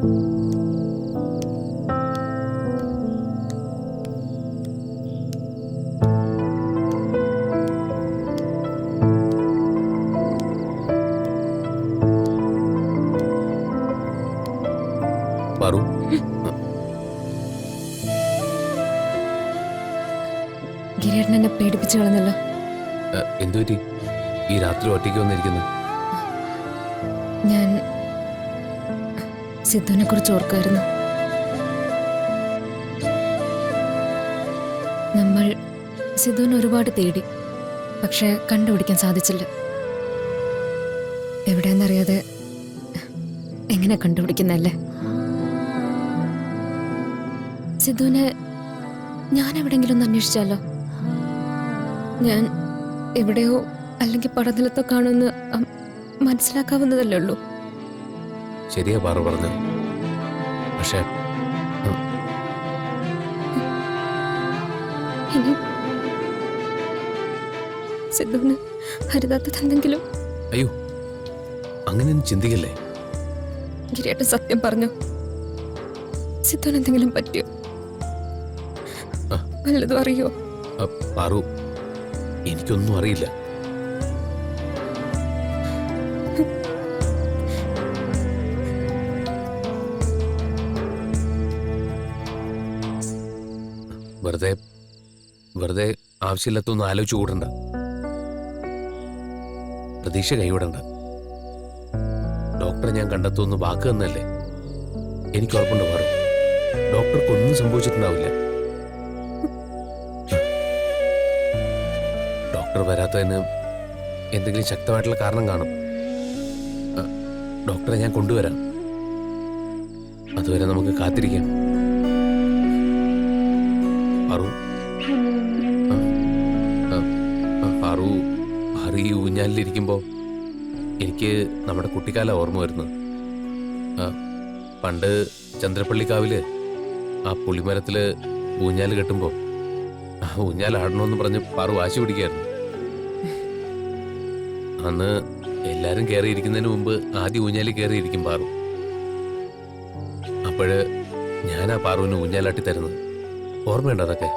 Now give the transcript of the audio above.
പാറു, ഗിരിയേട്ടൻ എന്നെ പേടിപ്പിച്ചു കളഞ്ഞല്ലോ. എന്തുപറ്റി ഈ രാത്രി ഒറ്റയ്ക്ക് വന്നിരിക്കുന്നു? ഞാൻ സിദ്ധുവിനെ കുറിച്ച് ഓർക്കുമായിരുന്നു. നമ്മൾ സിദ്ധുവിനെ ഒരുപാട് തേടി, പക്ഷെ കണ്ടുപിടിക്കാൻ സാധിച്ചില്ല. എവിടെയെന്നറിയാതെ എങ്ങനെ കണ്ടുപിടിക്കുന്നല്ലേ? സിദ്ധുവിനെ ഞാൻ എവിടെയെങ്കിലും ഒന്ന് അന്വേഷിച്ചാലോ? ഞാൻ എവിടെയോ അല്ലെങ്കിൽ പടനിലത്തോ കാണുമെന്ന് മനസ്സിലാക്കാവുന്നതല്ലേ ഉള്ളൂ. ശരിയാ പാറു പറഞ്ഞത്. പക്ഷേ ഇനി സിദ്ധുവിന് ഹരിതാത്തത് എന്തെങ്കിലും? അയ്യോ, അങ്ങനെയൊന്നും ചിന്തിക്കല്ലേ. ഗിരിയേട്ടൻ സത്യം പറഞ്ഞു. സിദ്ധുവിന് എന്തെങ്കിലും പറ്റിയോ? വല്ലതും അറിയോ? പാറു, എനിക്കൊന്നും അറിയില്ല. വെറുതെ ആവശ്യമില്ലാത്തൊന്നും ആലോചിച്ചു കൂടണ്ട. പ്രതീക്ഷ കൈവിടണ്ട. ഡോക്ടറെ ഞാൻ കണ്ടെത്തുമെന്ന് വാക്ക് തന്നല്ലേ. എനിക്ക് ഉറപ്പുണ്ട് പാറു, ഡോക്ടർക്കൊന്നും സംഭവിച്ചിട്ടുണ്ടാവില്ല. ഡോക്ടർ വരാത്തതിന് എന്തെങ്കിലും ശക്തമായിട്ടുള്ള കാരണം കാണും. ഡോക്ടറെ ഞാൻ കൊണ്ടുവരാം. അതുവരെ നമുക്ക് കാത്തിരിക്കാം. പാറു, പാറു ഈ ഊഞ്ഞാലിലിരിക്കുമ്പോൾ എനിക്ക് നമ്മുടെ കുട്ടിക്കാലം ഓർമ്മ വരുന്നു. പണ്ട് ചന്ദ്രപ്പള്ളിക്കാവില് ആ പുളിമരത്തില് ഊഞ്ഞാല് കെട്ടുമ്പോൾ ആ ഊഞ്ഞാലാടണമെന്ന് പറഞ്ഞ് പാറു വാശി പിടിക്കായിരുന്നു. അന്ന് എല്ലാരും കയറിയിരിക്കുന്നതിന് മുമ്പ് ആദ്യം ഊഞ്ഞാലിൽ കയറിയിരിക്കും പാറു. അപ്പോഴ് ഞാനാ പാറുവിന് ഊഞ്ഞാലാട്ടി തരുന്നത്. ഓർമ്മയുണ്ടോ അതൊക്കെ?